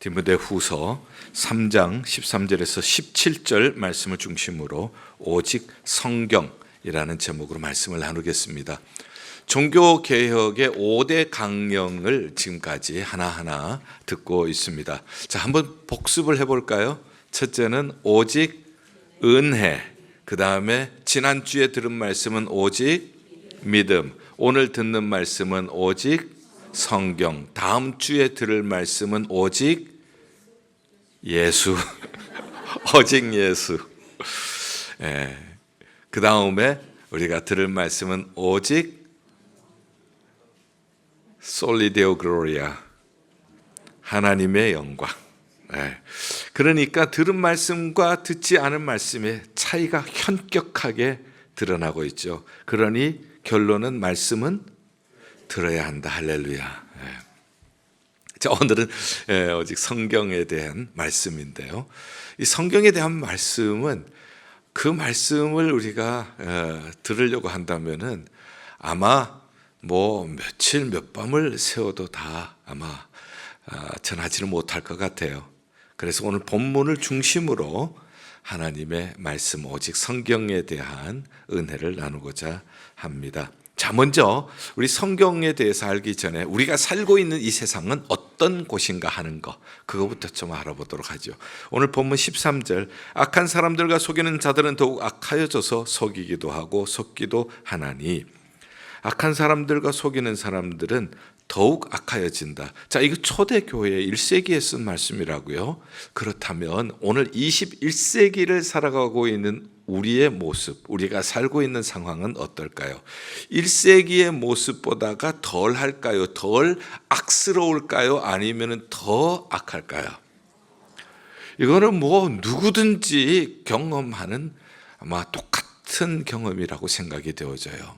디모데후서 3장 13절에서 17절 말씀을 중심으로 오직 성경이라는 제목으로 말씀을 나누겠습니다. 종교개혁의 5대 강령을 지금까지 하나하나 듣고 있습니다. 자, 한번 복습을 해볼까요? 첫째는 오직 은혜, 그 다음에 지난주에 들은 말씀은 오직 믿음, 오늘 듣는 말씀은 오직 성경, 다음 주에 들을 말씀은 오직 예수. 오직 예수. 그 다음에 우리가 들을 말씀은 오직 솔리데오 글로리아, 하나님의 영광. 그러니까 들은 말씀과 듣지 않은 말씀의 차이가 현격하게 드러나고 있죠. 그러니 결론은 말씀은 들어야 한다. 할렐루야. 자, 오늘은 오직 성경에 대한 말씀인데요. 이 성경에 대한 말씀은 그 말씀을 우리가 들으려고 한다면은 아마 뭐 며칠 몇 밤을 새워도 다 아마 전하지는 못할 것 같아요. 그래서 오늘 본문을 중심으로 하나님의 말씀, 오직 성경에 대한 은혜를 나누고자 합니다. 자, 먼저 우리 성경에 대해서 알기 전에 우리가 살고 있는 이 세상은 어떤 곳인가 하는 거, 그거부터 좀 알아보도록 하죠. 오늘 본문 13절, 악한 사람들과 속이는 자들은 더욱 악하여져서 속이기도 하고 속기도 하나니, 악한 사람들과 속이는 사람들은 더욱 악하여진다. 자, 이거 초대교회 1세기에 쓴 말씀이라고요. 그렇다면 오늘 21세기를 살아가고 있는 우리의 모습, 우리가 살고 있는 상황은 어떨까요? 1세기의 모습보다가 덜 할까요? 덜 악스러울까요? 아니면 더 악할까요? 이거는 뭐 누구든지 경험하는 아마 똑같은 경험이라고 생각이 되어져요.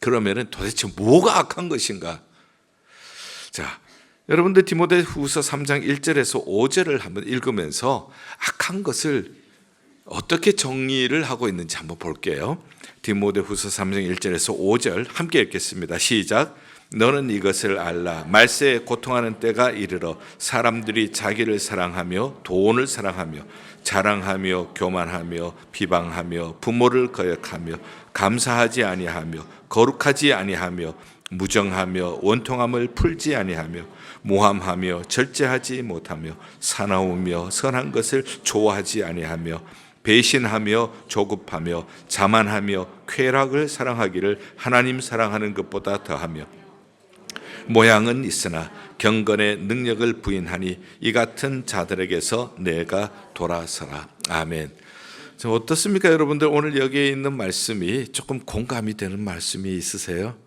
그러면 도대체 뭐가 악한 것인가? 자, 여러분들 디모데후서 3장 1절에서 5절을 한번 읽으면서 악한 것을 어떻게 정리를 하고 있는지 한번 볼게요. 디모데후서 3장 1절에서 5절 함께 읽겠습니다. 시작. 너는 이것을 알라. 말세에 고통하는 때가 이르러 사람들이 자기를 사랑하며 돈을 사랑하며 자랑하며 교만하며 비방하며 부모를 거역하며 감사하지 아니하며 거룩하지 아니하며 무정하며 원통함을 풀지 아니하며 모함하며 절제하지 못하며 사나우며 선한 것을 좋아하지 아니하며 배신하며 조급하며 자만하며 쾌락을 사랑하기를 하나님 사랑하는 것보다 더하며 모양은 있으나 경건의 능력을 부인하니 이 같은 자들에게서 내가 돌아서라. 아멘. 자, 어떻습니까, 여러분들? 오늘 여기에 있는 말씀이 조금 공감이 되는 말씀이 있으세요?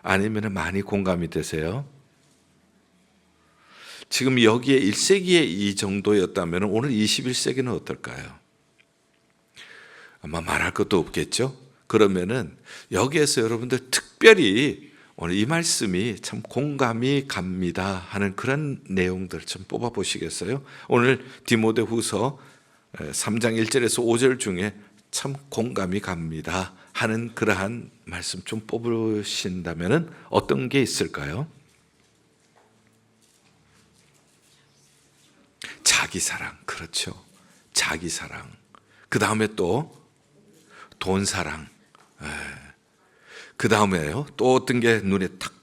아니면 많이 공감이 되세요? 지금 여기에 1세기에 이 정도였다면 오늘 21세기는 어떨까요? 아마 말할 것도 없겠죠? 그러면은 여기에서 여러분들 특별히 오늘 이 말씀이 참 공감이 갑니다 하는 그런 내용들 좀 뽑아 보시겠어요? 오늘 디모데후서 3장 1절에서 5절 중에 참 공감이 갑니다 하는 그러한 말씀 좀 뽑으신다면 어떤 게 있을까요? 자기 사랑, 그렇죠. 자기 사랑. 그 다음에 또 돈 사랑. 그 다음에요. 또 어떤 게 눈에 탁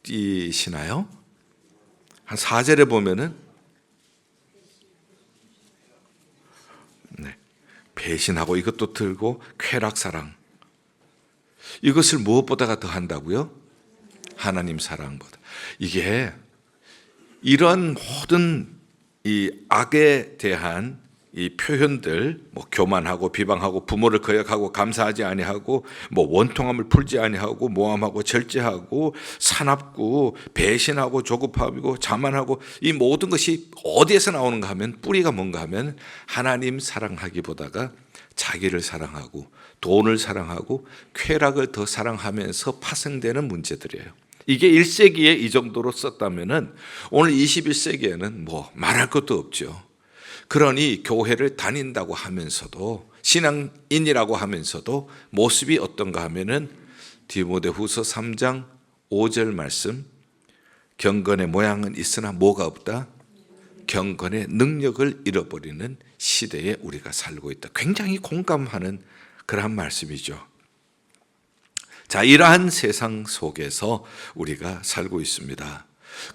띄시나요? 한 4절에 보면은 배신하고 이것도 들고 쾌락 사랑. 이것을 무엇보다가 더 한다고요? 하나님 사랑보다. 이게 이런 모든 이 악에 대한 이 표현들, 뭐 교만하고 비방하고 부모를 거역하고 감사하지 아니하고 뭐 원통함을 풀지 아니하고 모함하고 절제하고 사납고 배신하고 조급하고 자만하고 이 모든 것이 어디에서 나오는가 하면 뿌리가 뭔가 하면 하나님 사랑하기보다가 자기를 사랑하고 돈을 사랑하고 쾌락을 더 사랑하면서 파생되는 문제들이에요. 이게 1세기에 이 정도로 썼다면은 오늘 21세기에는 뭐 말할 것도 없죠. 그러니 교회를 다닌다고 하면서도 신앙인이라고 하면서도 모습이 어떤가 하면은 디모데후서 3장 5절 말씀, 경건의 모양은 있으나 뭐가 없다? 경건의 능력을 잃어버리는 시대에 우리가 살고 있다. 굉장히 공감하는 그러한 말씀이죠. 자, 이러한 세상 속에서 우리가 살고 있습니다.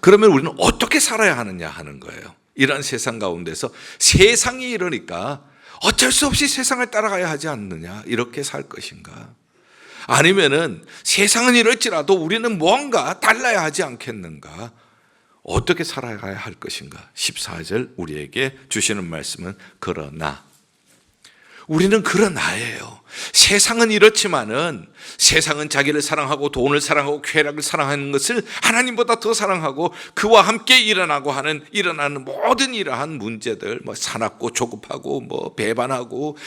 그러면 우리는 어떻게 살아야 하느냐 하는 거예요. 이러한 세상 가운데서 세상이 이러니까 어쩔 수 없이 세상을 따라가야 하지 않느냐, 이렇게 살 것인가? 아니면은 세상은 이럴지라도 우리는 뭔가 달라야 하지 않겠는가? 어떻게 살아가야 할 것인가? 14절 우리에게 주시는 말씀은 그러나, 우리는 그러나예요. 세상은 이렇지만은 세상은 자기를 사랑하고 돈을 사랑하고 쾌락을 사랑하는 것을 하나님보다 더 사랑하고 그와 함께 일어나는 모든 이러한 문제들, 사납고 조급하고 배반하고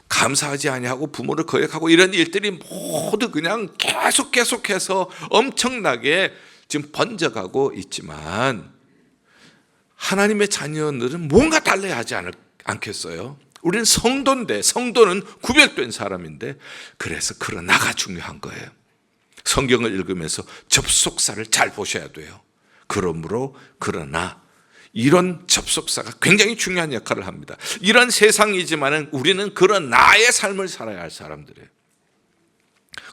감사하지 아니하고 부모를 거역하고 이런 일들이 모두 그냥 계속해서 엄청나게 지금 번져가고 있지만, 하나님의 자녀들은 뭔가 달라야 하지 않겠어요? 우리는 성도인데, 성도는 구별된 사람인데, 그래서 그러나가 중요한 거예요. 성경을 읽으면서 접속사를 잘 보셔야 돼요. 그러므로 그러나, 이런 접속사가 굉장히 중요한 역할을 합니다. 이런 세상이지만은 우리는 그러나의 삶을 살아야 할 사람들이에요.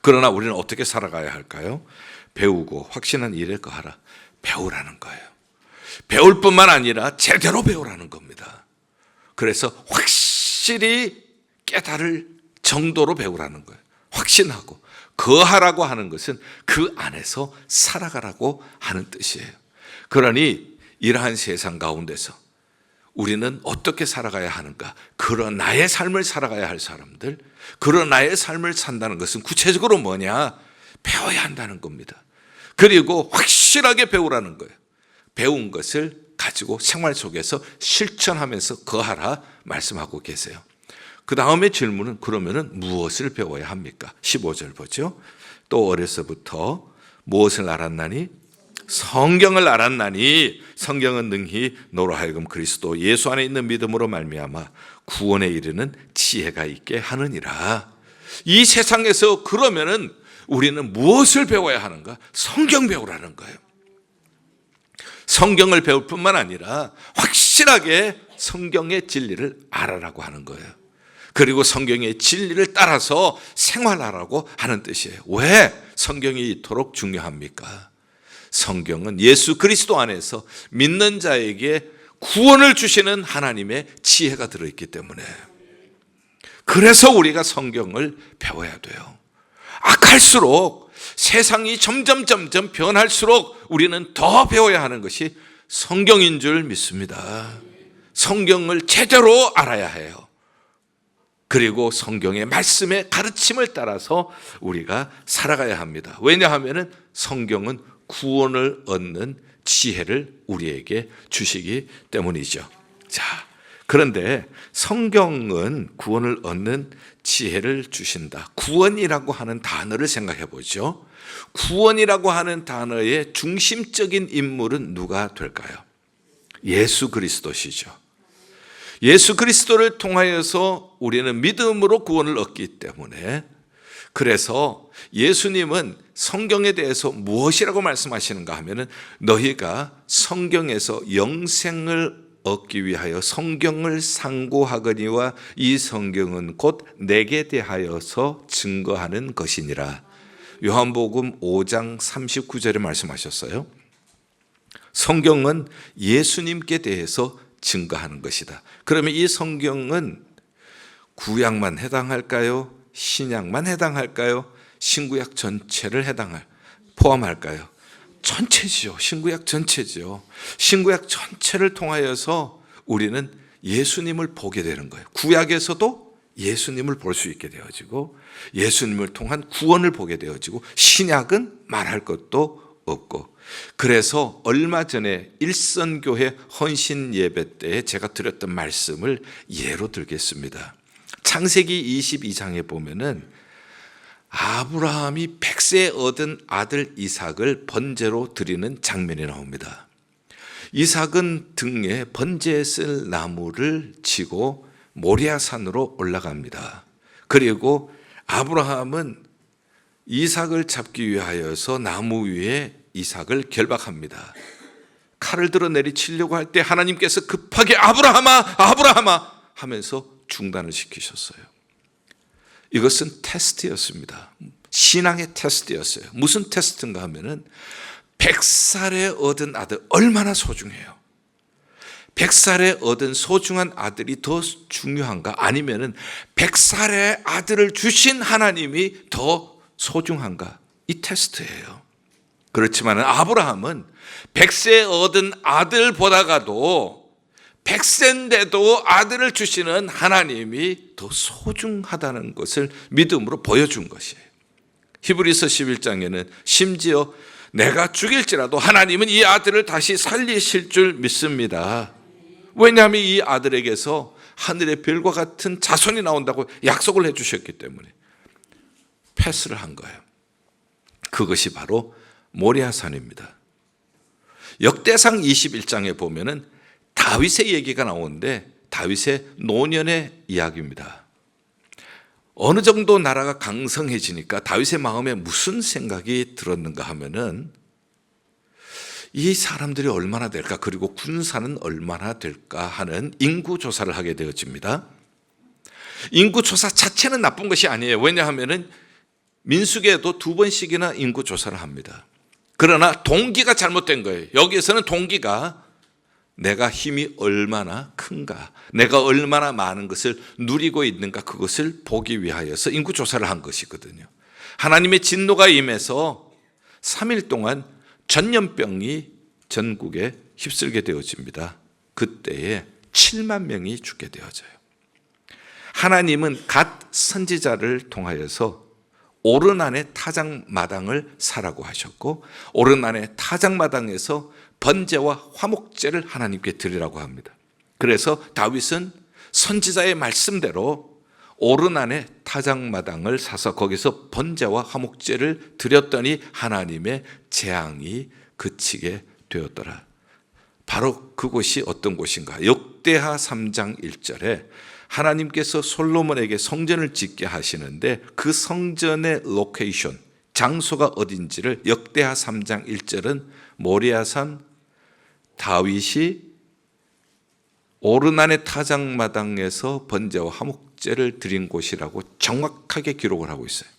그러나 우리는 어떻게 살아가야 할까요? 배우고 확신한 일에 거하라. 배우라는 거예요. 배울 뿐만 아니라 제대로 배우라는 겁니다. 그래서 확실히 깨달을 정도로 배우라는 거예요. 확신하고 거하라고 하는 것은 그 안에서 살아가라고 하는 뜻이에요. 그러니 이러한 세상 가운데서 우리는 어떻게 살아가야 하는가? 그런 나의 삶을 살아가야 할 사람들, 그런 나의 삶을 산다는 것은 구체적으로 뭐냐? 배워야 한다는 겁니다. 그리고 확실하게 배우라는 거예요. 배운 것을 가지고 생활 속에서 실천하면서 거하라 말씀하고 계세요. 그 다음에 질문은 그러면은 무엇을 배워야 합니까? 15절 보죠. 또 어려서부터 무엇을 알았나니? 성경을 알았나니 성경은 능히 너로 하여금 그리스도 예수 안에 있는 믿음으로 말미암아 구원에 이르는 지혜가 있게 하느니라. 이 세상에서 그러면은 우리는 무엇을 배워야 하는가? 성경 배우라는 거예요. 성경을 배울 뿐만 아니라 확실하게 성경의 진리를 알아라고 하는 거예요. 그리고 성경의 진리를 따라서 생활하라고 하는 뜻이에요. 왜 성경이 이토록 중요합니까? 성경은 예수 그리스도 안에서 믿는 자에게 구원을 주시는 하나님의 지혜가 들어있기 때문에, 그래서 우리가 성경을 배워야 돼요. 악할수록, 세상이 점점 변할수록 우리는 더 배워야 하는 것이 성경인 줄 믿습니다. 성경을 제대로 알아야 해요. 그리고 성경의 말씀의 가르침을 따라서 우리가 살아가야 합니다. 왜냐하면 성경은 구원을 얻는 지혜를 우리에게 주시기 때문이죠. 자, 그런데 성경은 구원을 얻는 지혜를 주신다. 구원이라고 하는 단어를 생각해 보죠. 구원이라고 하는 단어의 중심적인 인물은 누가 될까요? 예수 그리스도시죠. 예수 그리스도를 통하여서 우리는 믿음으로 구원을 얻기 때문에, 그래서 예수님은 성경에 대해서 무엇이라고 말씀하시는가 하면은, 너희가 성경에서 영생을 얻기 위하여 성경을 상고하거니와 이 성경은 곧 내게 대하여서 증거하는 것이니라. 요한복음 5장 39절에 말씀하셨어요. 성경은 예수님께 대해서 증거하는 것이다. 그러면 이 성경은 구약만 해당할까요? 신약만 해당할까요? 신구약 전체를 포함할까요? 전체지요. 신구약 전체지요. 신구약 전체를 통하여서 우리는 예수님을 보게 되는 거예요. 구약에서도 예수님을 볼 수 있게 되어지고, 예수님을 통한 구원을 보게 되어지고, 신약은 말할 것도 없고. 그래서 얼마 전에 일선교회 헌신 예배 때에 제가 드렸던 말씀을 예로 들겠습니다. 창세기 22장에 보면은 아브라함이 100세 얻은 아들 이삭을 번제로 드리는 장면이 나옵니다. 이삭은 등에 번제에 쓸 나무를 지고 모리아산으로 올라갑니다. 그리고 아브라함은 이삭을 잡기 위하여서 나무 위에 이삭을 결박합니다. 칼을 들어 내리치려고 할 때 하나님께서 급하게 아브라함아, 아브라함아 하면서 중단을 시키셨어요. 이것은 테스트였습니다. 신앙의 테스트였어요. 무슨 테스트인가 하면은 100살에 얻은 아들 얼마나 소중해요. 100살에 얻은 소중한 아들이 더 중요한가? 아니면은 100살의 아들을 주신 하나님이 더 소중한가? 이 테스트예요. 그렇지만 아브라함은 100세 얻은 아들보다가도 100세인데도 아들을 주시는 하나님이 더 소중하다는 것을 믿음으로 보여준 것이에요. 히브리서 11장에는 심지어 내가 죽일지라도 하나님은 이 아들을 다시 살리실 줄 믿습니다. 왜냐하면 이 아들에게서 하늘의 별과 같은 자손이 나온다고 약속을 해주셨기 때문에 패스를 한 거예요. 그것이 바로 모리아산입니다. 역대상 21장에 보면은 다윗의 얘기가 나오는데 다윗의 노년의 이야기입니다. 어느 정도 나라가 강성해지니까 다윗의 마음에 무슨 생각이 들었는가 하면은 이 사람들이 얼마나 될까, 그리고 군사는 얼마나 될까 하는 인구조사를 하게 되어집니다. 인구조사 자체는 나쁜 것이 아니에요. 왜냐하면은 민수기에도 2번씩이나 인구조사를 합니다. 그러나 동기가 잘못된 거예요. 여기에서는 동기가 내가 힘이 얼마나 큰가, 내가 얼마나 많은 것을 누리고 있는가, 그것을 보기 위하여서 인구조사를 한 것이거든요. 하나님의 진노가 임해서 3일 동안 전염병이 전국에 휩쓸게 되어집니다. 그때에 7만 명이 죽게 되어져요. 하나님은 갓 선지자를 통하여서 오르난의 타작마당을 사라고 하셨고, 오르난의 타작마당에서 번제와 화목제를 하나님께 드리라고 합니다. 그래서 다윗은 선지자의 말씀대로 오르난의 타작마당을 사서 거기서 번제와 화목제를 드렸더니 하나님의 재앙이 그치게 되었더라. 바로 그곳이 어떤 곳인가? 역대하 3장 1절에 하나님께서 솔로몬에게 성전을 짓게 하시는데 그 성전의 로케이션, 장소가 어딘지를 역대하 3장 1절은 모리아산 다윗이 오르난의 타작마당에서 번제와 화목제를 드린 곳이라고 정확하게 기록을 하고 있어요.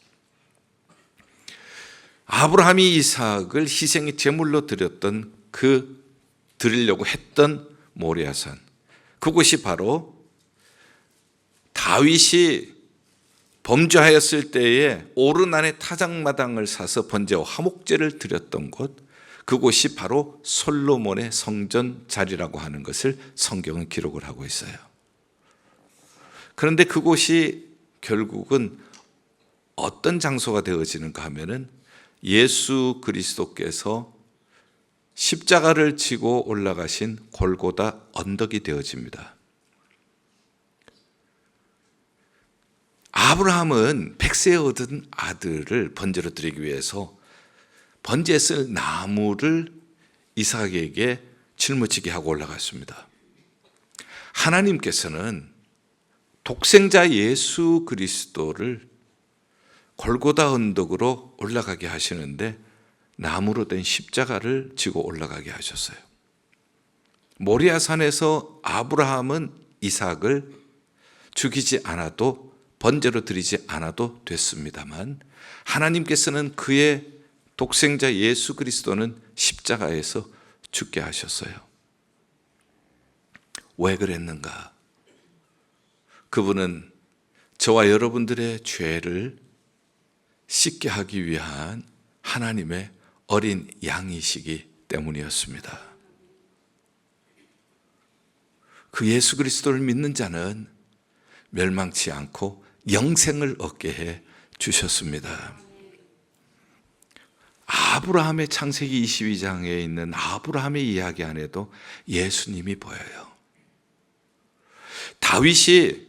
아브라함이 이삭을 희생의 제물로 드리려고 했던 모리아산, 그곳이 바로 다윗이 범죄하였을 때에 오르난의 타작마당을 사서 번제와 화목제를 드렸던 곳, 그곳이 바로 솔로몬의 성전 자리라고 하는 것을 성경은 기록을 하고 있어요. 그런데 그곳이 결국은 어떤 장소가 되어지는가 하면은 예수 그리스도께서 십자가를 지고 올라가신 골고다 언덕이 되어집니다. 아브라함은 100세에 얻은 아들을 번제로 드리기 위해서 번제에 쓸 나무를 이삭에게 짊어지게 하고 올라갔습니다. 하나님께서는 독생자 예수 그리스도를 골고다 언덕으로 올라가게 하시는데 나무로 된 십자가를 지고 올라가게 하셨어요. 모리아산에서 아브라함은 이삭을 죽이지 않아도 번제로 드리지 않아도 됐습니다만 하나님께서는 그의 독생자 예수 그리스도는 십자가에서 죽게 하셨어요. 왜 그랬는가? 그분은 저와 여러분들의 죄를 씻게 하기 위한 하나님의 어린 양이시기 때문이었습니다. 그 예수 그리스도를 믿는 자는 멸망치 않고 영생을 얻게 해 주셨습니다. 아브라함의 창세기 22장에 있는 아브라함의 이야기 안에도 예수님이 보여요. 다윗이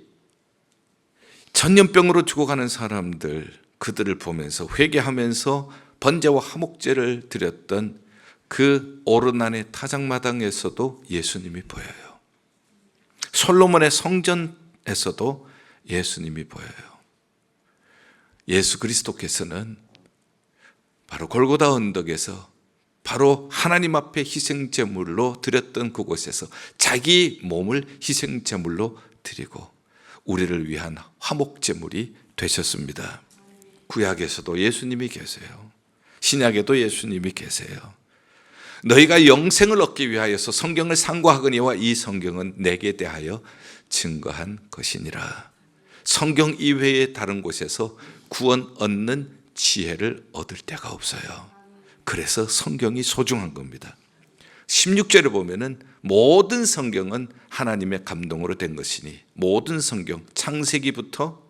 전염병으로 죽어가는 사람들, 그들을 보면서 회개하면서 번제와 화목제를 드렸던 그 오르난의 타작마당에서도 예수님이 보여요. 솔로몬의 성전에서도 예수님이 보여요. 예수 그리스도께서는 바로 골고다 언덕에서 바로 하나님 앞에 희생제물로 드렸던 그곳에서 자기 몸을 희생제물로 드리고 우리를 위한 화목제물이 되셨습니다. 구약에서도 예수님이 계세요. 신약에도 예수님이 계세요. 너희가 영생을 얻기 위하여서 성경을 상고하거니와 이 성경은 내게 대하여 증거한 것이니라. 성경 이외의 다른 곳에서 구원 얻는 지혜를 얻을 데가 없어요. 그래서 성경이 소중한 겁니다. 16절에 보면은 모든 성경은 하나님의 감동으로 된 것이니, 모든 성경 창세기부터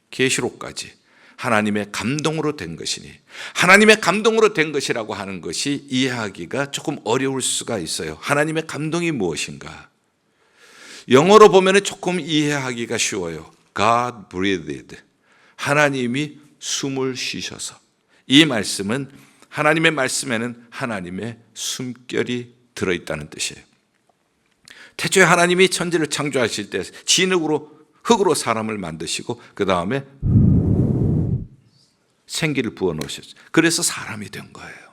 계시록까지 하나님의 감동으로 된 것이니, 하나님의 감동으로 된 것이라고 하는 것이 이해하기가 조금 어려울 수가 있어요. 하나님의 감동이 무엇인가? 영어로 보면 조금 이해하기가 쉬워요. God breathed. 하나님이 숨을 쉬셔서. 이 말씀은 하나님의 말씀에는 하나님의 숨결이 들어있다는 뜻이에요. 태초에 하나님이 천지를 창조하실 때 흙으로 사람을 만드시고 그 다음에 생기를 부어넣으셨어요. 그래서 사람이 된 거예요.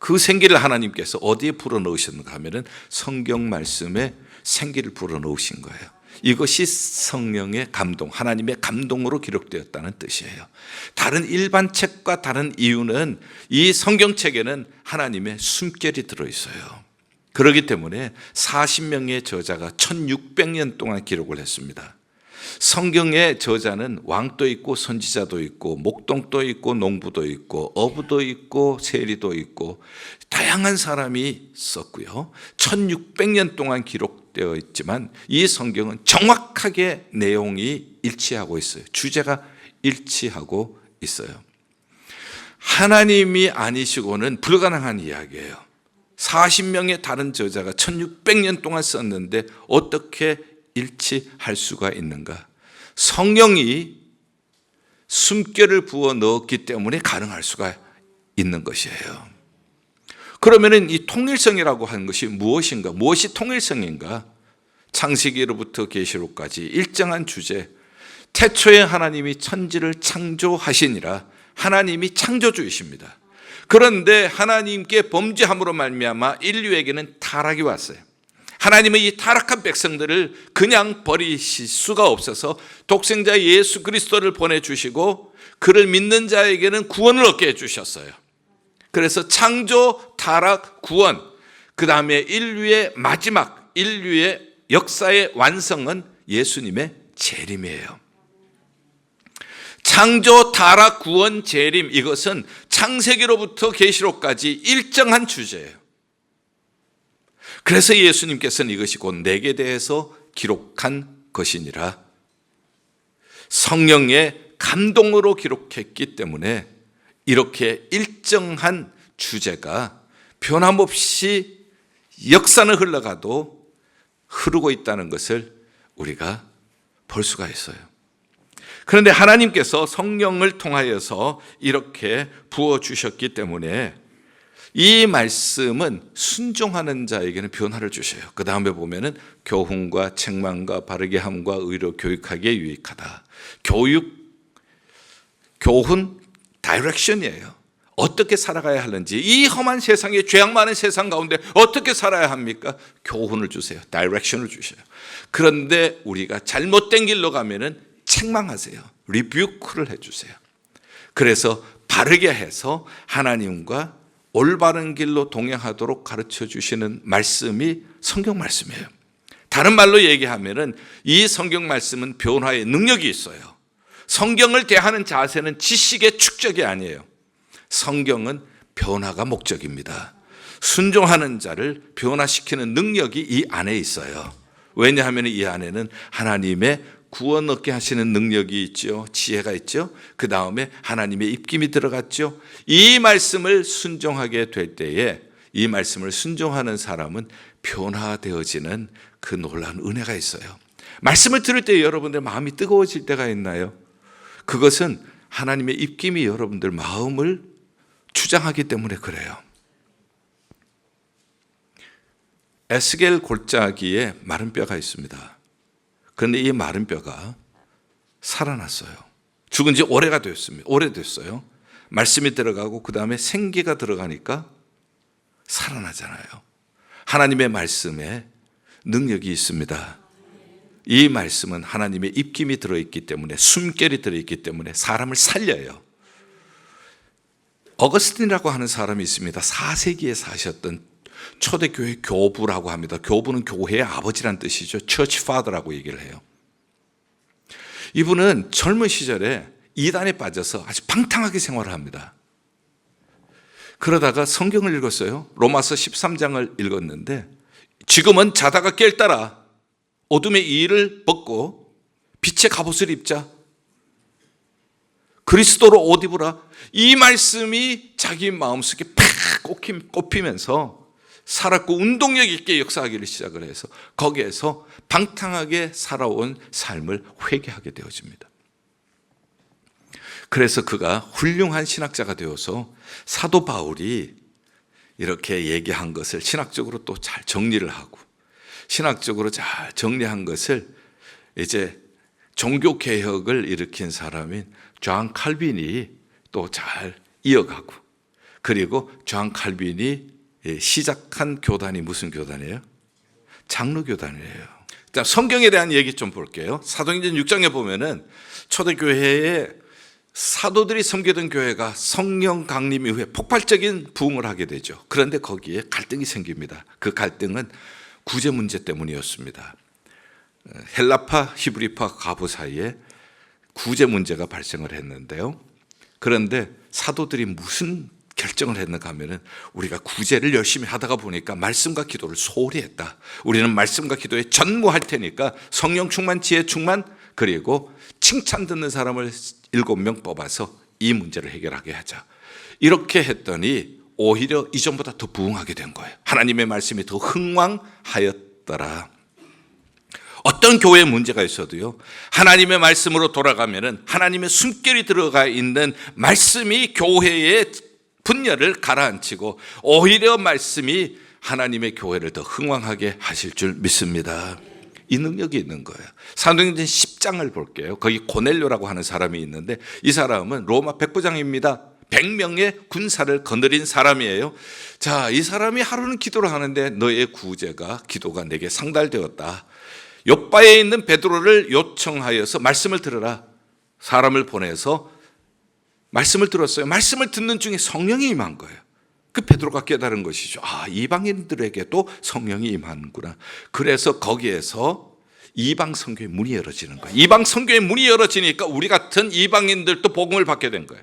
그 생기를 하나님께서 어디에 불어넣으셨는가 하면은 성경 말씀에 생기를 불어넣으신 거예요. 이것이 성령의 감동, 하나님의 감동으로 기록되었다는 뜻이에요. 다른 일반 책과 다른 이유는 이 성경책에는 하나님의 숨결이 들어있어요. 그렇기 때문에 40명의 저자가 1600년 동안 기록을 했습니다. 성경의 저자는 왕도 있고 선지자도 있고 목동도 있고 농부도 있고 어부도 있고 세리도 있고 다양한 사람이 썼고요. 1600년 동안 기록되어 있지만 이 성경은 정확하게 내용이 일치하고 있어요. 주제가 일치하고 있어요. 하나님이 아니시고는 불가능한 이야기예요. 40명의 다른 저자가 1600년 동안 썼는데 어떻게 일치할 수가 있는가? 성령이 숨결을 부어 넣었기 때문에 가능할 수가 있는 것이에요. 그러면은 이 통일성이라고 하는 것이 무엇인가? 무엇이 통일성인가? 창세기로부터 계시록까지 일정한 주제. 태초에 하나님이 천지를 창조하시니라. 하나님이 창조주이십니다. 그런데 하나님께 범죄함으로 말미암아 인류에게는 타락이 왔어요. 하나님은 이 타락한 백성들을 그냥 버리실 수가 없어서 독생자 예수 그리스도를 보내주시고 그를 믿는 자에게는 구원을 얻게 해주셨어요. 그래서 창조, 타락, 구원, 그 다음에 인류의 마지막, 인류의 역사의 완성은 예수님의 재림이에요. 창조, 타락, 구원, 재림, 이것은 창세기로부터 계시록까지 일정한 주제예요. 그래서 예수님께서는 이것이 곧 내게 대해서 기록한 것이니라. 성령의 감동으로 기록했기 때문에 이렇게 일정한 주제가 변함없이 역사는 흘러가도 흐르고 있다는 것을 우리가 볼 수가 있어요. 그런데 하나님께서 성령을 통하여서 이렇게 부어주셨기 때문에 이 말씀은 순종하는 자에게는 변화를 주셔요. 그 다음에 보면은 교훈과 책망과 바르게 함과 의로 교육하기에 유익하다. 교훈, 다이렉션이에요. 어떻게 살아가야 하는지, 이 험한 세상에 죄악 많은 세상 가운데 어떻게 살아야 합니까? 교훈을 주세요. 다이렉션을 주셔요. 그런데 우리가 잘못된 길로 가면은 책망하세요. 리뷰크를 해주세요. 그래서 바르게 해서 하나님과 올바른 길로 동행하도록 가르쳐 주시는 말씀이 성경 말씀이에요. 다른 말로 얘기하면은 이 성경 말씀은 변화의 능력이 있어요. 성경을 대하는 자세는 지식의 축적이 아니에요. 성경은 변화가 목적입니다. 순종하는 자를 변화시키는 능력이 이 안에 있어요. 왜냐하면 이 안에는 하나님의 구원 얻게 하시는 능력이 있죠. 지혜가 있죠. 그 다음에 하나님의 입김이 들어갔죠. 이 말씀을 순종하게 될 때에 이 말씀을 순종하는 사람은 변화되어지는 그 놀라운 은혜가 있어요. 말씀을 들을 때 여러분들 마음이 뜨거워질 때가 있나요? 그것은 하나님의 입김이 여러분들 마음을 주장하기 때문에 그래요. 에스겔 골짜기에 마른 뼈가 있습니다. 그런데 이 마른 뼈가 살아났어요. 죽은 지 오래됐어요. 말씀이 들어가고 그 다음에 생기가 들어가니까 살아나잖아요. 하나님의 말씀에 능력이 있습니다. 이 말씀은 하나님의 입김이 들어있기 때문에, 숨결이 들어있기 때문에 사람을 살려요. 어거스틴이라고 하는 사람이 있습니다. 4세기에 사셨던 초대교회 교부라고 합니다. 교부는 교회의 아버지란 뜻이죠. 처치 파더라고 얘기를 해요. 이분은 젊은 시절에 이단에 빠져서 아주 방탕하게 생활을 합니다. 그러다가 성경을 읽었어요. 로마서 13장을 읽었는데, 지금은 자다가 깰 따라 어둠의 이의를 벗고 빛의 갑옷을 입자, 그리스도로 옷 입으라. 이 말씀이 자기 마음속에 팍 꼽히면서 살았고 운동력 있게 역사하기를 시작을 해서 거기에서 방탕하게 살아온 삶을 회개하게 되어집니다. 그래서 그가 훌륭한 신학자가 되어서 사도 바울이 이렇게 얘기한 것을 신학적으로 또 잘 정리를 하고, 신학적으로 잘 정리한 것을 이제 종교개혁을 일으킨 사람인 존 칼빈이 또 잘 이어가고, 그리고 존 칼빈이 시작한 교단이 무슨 교단이에요? 장로교단이에요. 자, 성경에 대한 얘기 좀 볼게요. 사도행전 6장에 보면은 초대교회에 사도들이 섬기던 교회가 성령 강림 이후에 폭발적인 부흥을 하게 되죠. 그런데 거기에 갈등이 생깁니다. 그 갈등은 구제 문제 때문이었습니다. 헬라파, 히브리파 가부 사이에 구제 문제가 발생을 했는데요. 그런데 사도들이 무슨 결정을 했는가 하면은, 우리가 구제를 열심히 하다가 보니까 말씀과 기도를 소홀히 했다. 우리는 말씀과 기도에 전무할 테니까 성령 충만, 지혜 충만, 그리고 칭찬 듣는 사람을 7명 뽑아서 이 문제를 해결하게 하자. 이렇게 했더니 오히려 이전보다 더 부흥하게 된 거예요. 하나님의 말씀이 더 흥왕하였더라. 어떤 교회에 문제가 있어도요, 하나님의 말씀으로 돌아가면은 하나님의 숨결이 들어가 있는 말씀이 교회의 분열을 가라앉히고 오히려 말씀이 하나님의 교회를 더 흥왕하게 하실 줄 믿습니다. 이 능력이 있는 거예요. 사도행전 10장을 볼게요. 거기 고넬료라고 하는 사람이 있는데, 이 사람은 로마 백부장입니다. 100명의 군사를 거느린 사람이에요. 자, 이 사람이 하루는 기도를 하는데, 너의 구제가, 기도가 내게 상달되었다. 요바에 있는 베드로를 요청하여서 말씀을 들으라. 사람을 보내서 말씀을 들었어요. 말씀을 듣는 중에 성령이 임한 거예요. 그 베드로가 깨달은 것이죠. 아, 이방인들에게도 성령이 임하는구나. 그래서 거기에서 이방 선교의 문이 열어지는 거예요. 이방 선교의 문이 열어지니까 우리 같은 이방인들도 복음을 받게 된 거예요.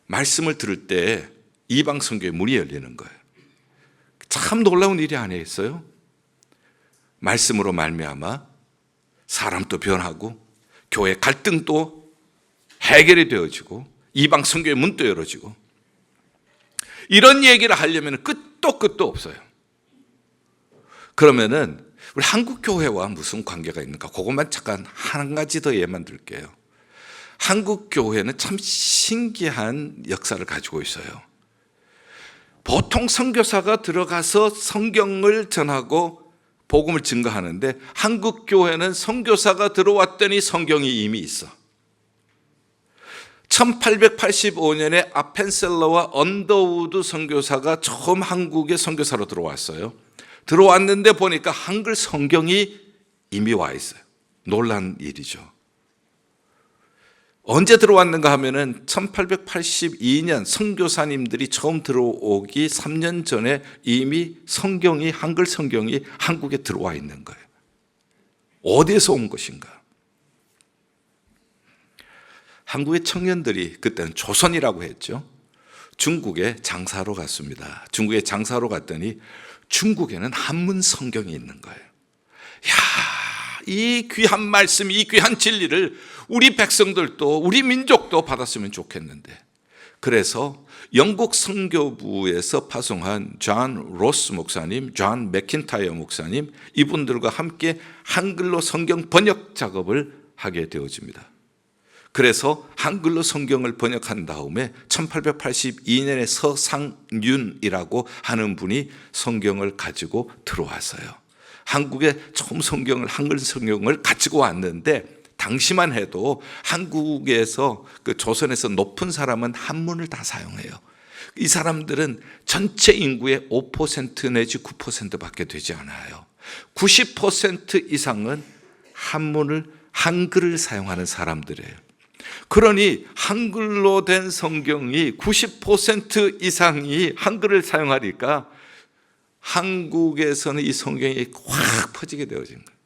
말씀을 들을 때 이방 선교의 문이 열리는 거예요. 참 놀라운 일이 아니겠어요? 말씀으로 말미암아 사람도 변하고 교회 갈등도 해결이 되어지고 이방 선교의 문도 열어지고, 이런 얘기를 하려면 끝도 없어요. 그러면은 우리 한국 교회와 무슨 관계가 있는가? 그것만 잠깐 한 가지 더 예만 들게요. 한국 교회는 참 신기한 역사를 가지고 있어요. 보통 선교사가 들어가서 성경을 전하고 복음을 증거하는데, 한국 교회는 선교사가 들어왔더니 성경이 이미 있어. 1885년에 아펜셀러와 언더우드 선교사가 처음 한국에 선교사로 들어왔어요. 들어왔는데 보니까 한글 성경이 이미 와 있어요. 놀란 일이죠. 언제 들어왔는가 하면은 1882년 선교사님들이 처음 들어오기 3년 전에 이미 성경이, 한글 성경이 한국에 들어와 있는 거예요. 어디에서 온 것인가? 한국의 청년들이, 그때는 조선이라고 했죠, 중국에 장사로 갔습니다. 중국에 장사로 갔더니 중국에는 한문 성경이 있는 거예요. 야, 이 귀한 말씀, 이 귀한 진리를 우리 백성들도, 우리 민족도 받았으면 좋겠는데, 그래서 영국 선교부에서 파송한 존 로스 목사님, 존 맥킨타이어 목사님, 이분들과 함께 한글로 성경 번역 작업을 하게 되어집니다. 그래서 한글로 성경을 번역한 다음에 1882년에 서상윤이라고 하는 분이 성경을 가지고 들어왔어요. 한국에 처음 성경을, 한글 성경을 가지고 왔는데, 당시만 해도 한국에서, 그 조선에서 높은 사람은 한문을 다 사용해요. 이 사람들은 전체 인구의 5% 내지 9%밖에 되지 않아요. 90% 이상은 한글을 사용하는 사람들이에요. 그러니 한글로 된 성경이 90% 이상이 한글을 사용하니까 한국에서는 이 성경이 확 퍼지게 되어진 거예요.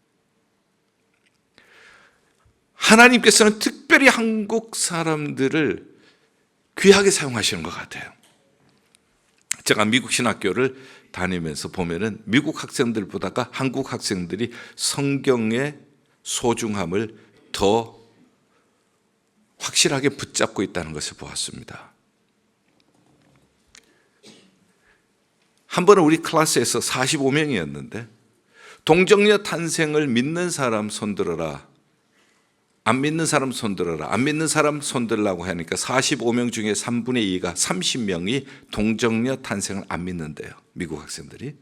하나님께서는 특별히 한국 사람들을 귀하게 사용하시는 것 같아요. 제가 미국 신학교를 다니면서 보면은 미국 학생들보다가 한국 학생들이 성경의 소중함을 더 확실하게 붙잡고 있다는 것을 보았습니다. 한 번은 우리 클래스에서 45명이었는데 동정녀 탄생을 믿는 사람 손들어라, 안 믿는 사람 손들어라, 안 믿는 사람 손들라고 하니까 45명 중에 3분의 2가 30명이 동정녀 탄생을 안 믿는데요. 미국 학생들이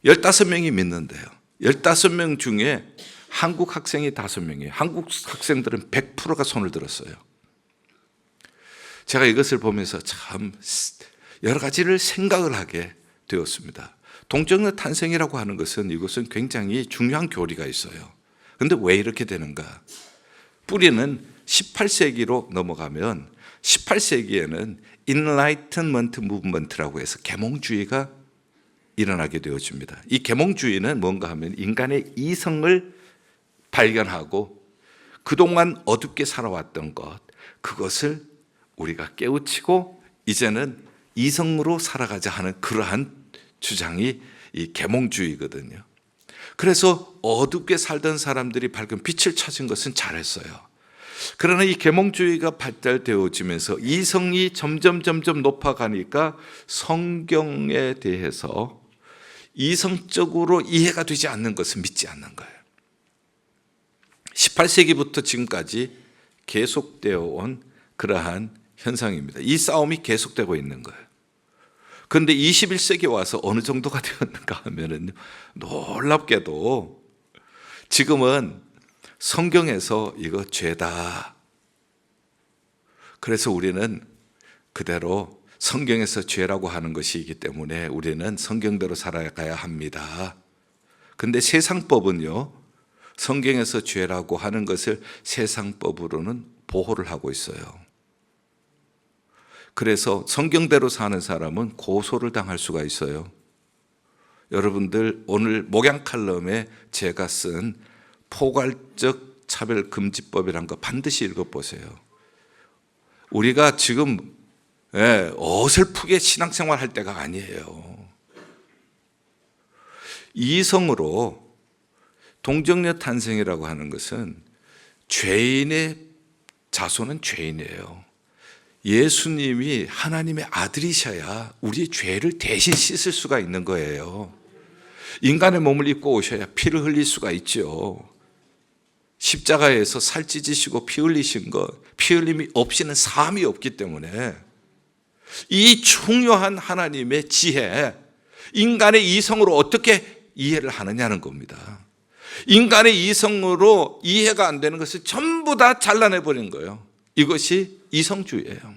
15명이 믿는데요. 15명 중에 한국 학생이 5명이에요. 한국 학생들은 100%가 손을 들었어요. 제가 이것을 보면서 참 여러 가지를 생각을 하게 되었습니다. 동정녀 탄생이라고 하는 것은 이것은 굉장히 중요한 교리가 있어요. 그런데 왜 이렇게 되는가? 뿌리는 18세기로 넘어가면 18세기에는 Enlightenment Movement라고 해서 계몽주의가 일어나게 되어집니다. 이 계몽주의는 뭔가 하면 인간의 이성을 발견하고 그동안 어둡게 살아왔던 것, 그것을 우리가 깨우치고 이제는 이성으로 살아가자 하는 그러한 주장이 이 계몽주의거든요. 그래서 어둡게 살던 사람들이 밝은 빛을 찾은 것은 잘했어요. 그러나 이 계몽주의가 발달되어지면서 이성이 점점 높아가니까 성경에 대해서 이성적으로 이해가 되지 않는 것을 믿지 않는 거예요. 18세기부터 지금까지 계속되어 온 그러한 현상입니다. 이 싸움이 계속되고 있는 거예요. 그런데 21세기에 와서 어느 정도가 되었는가 하면은 놀랍게도 지금은 성경에서 이거 죄다. 그래서 우리는 그대로 성경에서 죄라고 하는 것이기 때문에 우리는 성경대로 살아가야 합니다. 근데 세상법은요, 성경에서 죄라고 하는 것을 세상법으로는 보호를 하고 있어요. 그래서 성경대로 사는 사람은 고소를 당할 수가 있어요. 여러분들 오늘 목양 칼럼에 제가 쓴 포괄적 차별금지법이라는 거 반드시 읽어보세요. 우리가 지금 어설프게 신앙생활 할 때가 아니에요. 이성으로 동정녀 탄생이라고 하는 것은 죄인의 자손은 죄인이에요. 예수님이 하나님의 아들이셔야 우리의 죄를 대신 씻을 수가 있는 거예요. 인간의 몸을 입고 오셔야 피를 흘릴 수가 있죠. 십자가에서 살 찢으시고 피 흘리신 것, 피 흘림이 없이는 사함이 없기 때문에 이 중요한 하나님의 지혜, 인간의 이성으로 어떻게 이해를 하느냐는 겁니다. 인간의 이성으로 이해가 안 되는 것을 전부 다 잘라내버린 거예요. 이것이 이성주의예요.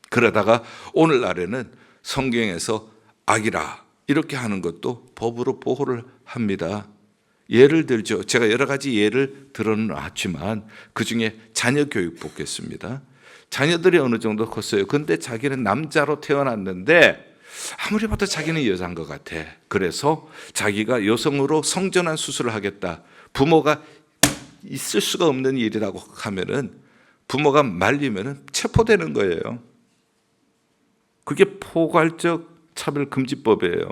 그러다가 오늘날에는 성경에서 악이라 이렇게 하는 것도 법으로 보호를 합니다. 예를 들죠. 제가 여러 가지 예를 들어놨지만 그중에 자녀 교육 보겠습니다. 자녀들이 어느 정도 컸어요. 근데 자기는 남자로 태어났는데 아무리 봐도 자기는 여자인 것 같아. 그래서 자기가 여성으로 성전환 수술을 하겠다. 부모가 있을 수가 없는 일이라고 하면은 부모가 말리면은 체포되는 거예요. 그게 포괄적 차별금지법이에요.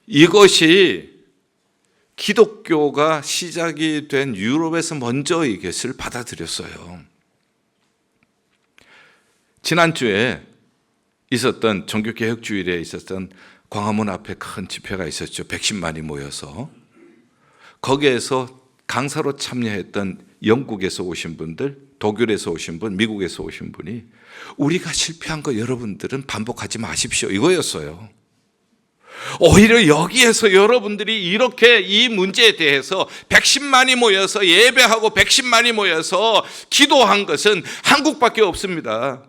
이것이 기독교가 시작이 된 유럽에서 먼저 이것을 받아들였어요. 지난주에 있었던 종교개혁주일에 있었던 광화문 앞에 큰 집회가 있었죠. 110만이 모여서 거기에서 강사로 참여했던 영국에서 오신 분들, 독일에서 오신 분, 미국에서 오신 분이 우리가 실패한 거 여러분들은 반복하지 마십시오 이거였어요. 오히려 여기에서 여러분들이 이렇게 이 문제에 대해서 110만이 모여서 예배하고 110만이 모여서 기도한 것은 한국밖에 없습니다.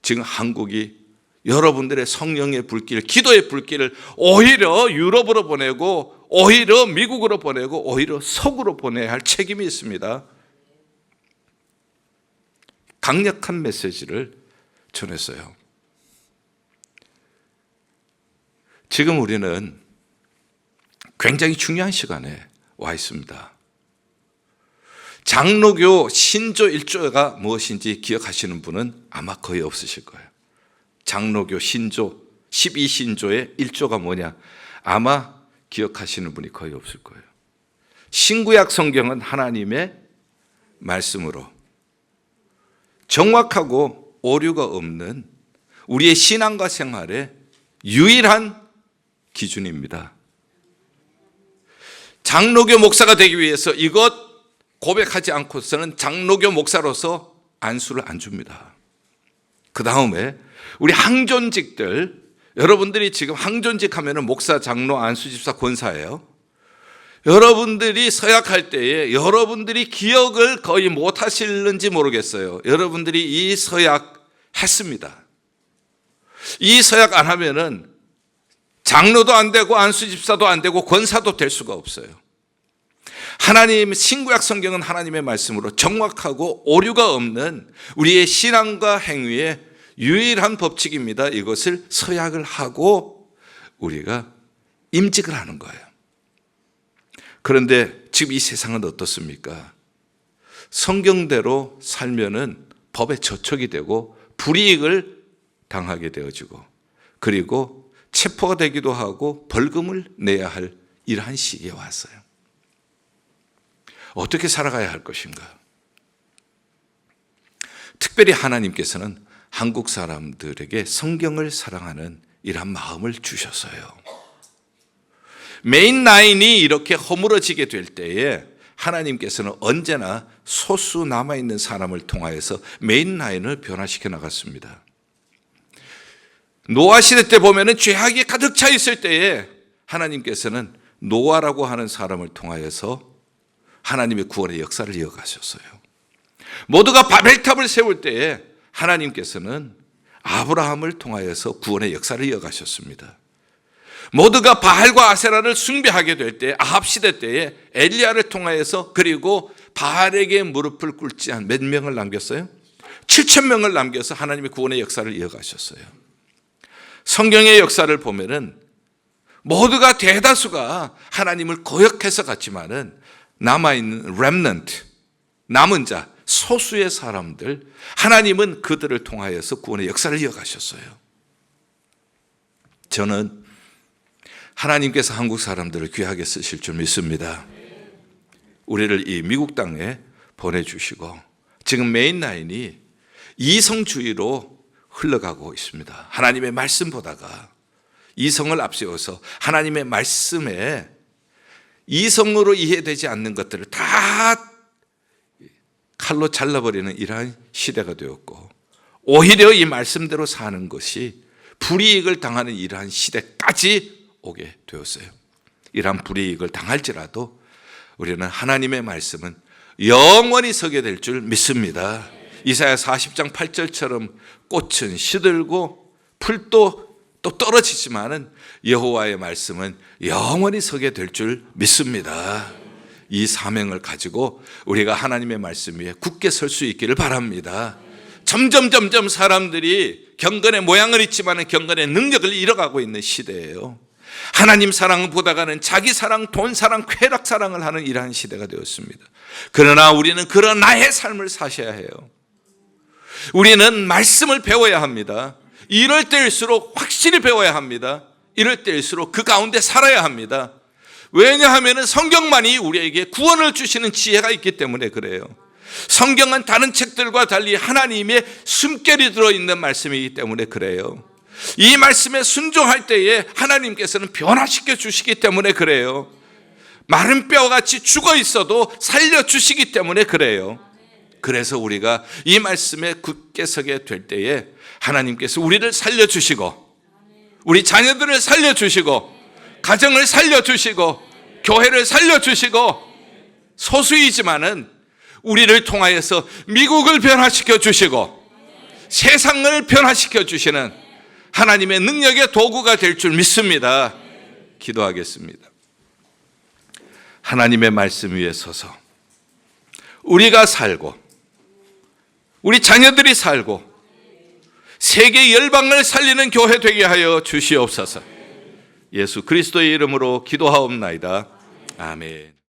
지금 한국이 여러분들의 성령의 불길, 기도의 불길을 오히려 유럽으로 보내고 오히려 미국으로 보내고 오히려 서구로 보내야 할 책임이 있습니다. 강력한 메시지를 전했어요. 지금 우리는 굉장히 중요한 시간에 와 있습니다. 장로교 신조 1조가 무엇인지 기억하시는 분은 아마 거의 없으실 거예요. 장로교 신조 12신조의 1조가 뭐냐? 아마 기억하시는 분이 거의 없을 거예요. 신구약 성경은 하나님의 말씀으로 정확하고 오류가 없는 우리의 신앙과 생활의 유일한 기준입니다. 장로교 목사가 되기 위해서 이것 고백하지 않고서는 장로교 목사로서 안수를 안 줍니다. 그 다음에 우리 항존직들, 여러분들이 지금 항존직 하면은 목사, 장로, 안수, 집사, 권사예요. 여러분들이 서약할 때에 여러분들이 기억을 거의 못 하실는지 모르겠어요. 여러분들이 이 서약 했습니다. 이 서약 안 하면은 장로도 안 되고 안수 집사도 안 되고 권사도 될 수가 없어요. 하나님 신구약 성경은 하나님의 말씀으로 정확하고 오류가 없는 우리의 신앙과 행위의 유일한 법칙입니다. 이것을 서약을 하고 우리가 임직을 하는 거예요. 그런데 지금 이 세상은 어떻습니까? 성경대로 살면은 법에 저촉이 되고 불이익을 당하게 되어지고 그리고 체포가 되기도 하고 벌금을 내야 할 이러한 시기에 왔어요. 어떻게 살아가야 할 것인가? 특별히 하나님께서는 한국 사람들에게 성경을 사랑하는 이러한 마음을 주셨어요. 메인 라인이 이렇게 허물어지게 될 때에 하나님께서는 언제나 소수 남아있는 사람을 통하여서 메인 라인을 변화시켜 나갔습니다. 노아 시대 때 보면은 죄악이 가득 차 있을 때에 하나님께서는 노아라고 하는 사람을 통하여서 하나님의 구원의 역사를 이어가셨어요. 모두가 바벨탑을 세울 때에 하나님께서는 아브라함을 통하여서 구원의 역사를 이어가셨습니다. 모두가 바알과 아세라를 숭배하게 될 때 아합 시대 때에 엘리야를 통하여서 그리고 바알에게 무릎을 꿇지 않은 몇 명을 남겼어요? 7,000명을 남겨서 하나님의 구원의 역사를 이어가셨어요. 성경의 역사를 보면은 모두가 대다수가 하나님을 거역해서 갔지만은 남아있는 remnant, 남은 자, 소수의 사람들, 하나님은 그들을 통하여서 구원의 역사를 이어가셨어요. 저는 하나님께서 한국 사람들을 귀하게 쓰실 줄 믿습니다. 우리를 이 미국 땅에 보내주시고 지금 메인 라인이 이성주의로 흘러가고 있습니다. 하나님의 말씀 보다가 이성을 앞세워서 하나님의 말씀에 이성으로 이해되지 않는 것들을 다 칼로 잘라버리는 이러한 시대가 되었고 오히려 이 말씀대로 사는 것이 불이익을 당하는 이러한 시대까지 오게 되었어요. 이러한 불이익을 당할지라도 우리는 하나님의 말씀은 영원히 서게 될 줄 믿습니다. 이사야 40장 8절처럼 꽃은 시들고 풀도 또 떨어지지만은 여호와의 말씀은 영원히 서게 될 줄 믿습니다. 이 사명을 가지고 우리가 하나님의 말씀 위에 굳게 설 수 있기를 바랍니다. 점점 사람들이 경건의 모양을 잊지만 경건의 능력을 잃어가고 있는 시대예요. 하나님 사랑을 보다가는 자기 사랑, 돈 사랑, 쾌락 사랑을 하는 이러한 시대가 되었습니다. 그러나 우리는 그런 나의 삶을 사셔야 해요. 우리는 말씀을 배워야 합니다. 이럴 때일수록 확실히 배워야 합니다. 이럴 때일수록 그 가운데 살아야 합니다. 왜냐하면 성경만이 우리에게 구원을 주시는 지혜가 있기 때문에 그래요. 성경은 다른 책들과 달리 하나님의 숨결이 들어있는 말씀이기 때문에 그래요. 이 말씀에 순종할 때에 하나님께서는 변화시켜 주시기 때문에 그래요. 마른 뼈같이 죽어 있어도 살려주시기 때문에 그래요. 그래서 우리가 이 말씀에 굳게 서게 될 때에 하나님께서 우리를 살려주시고 우리 자녀들을 살려주시고 가정을 살려주시고 교회를 살려주시고 소수이지만은 우리를 통하여서 미국을 변화시켜 주시고 세상을 변화시켜 주시는 하나님의 능력의 도구가 될 줄 믿습니다. 기도하겠습니다. 하나님의 말씀 위에 서서 우리가 살고 우리 자녀들이 살고 세계 열방을 살리는 교회 되게 하여 주시옵소서. 예수 그리스도의 이름으로 기도하옵나이다. 아멘.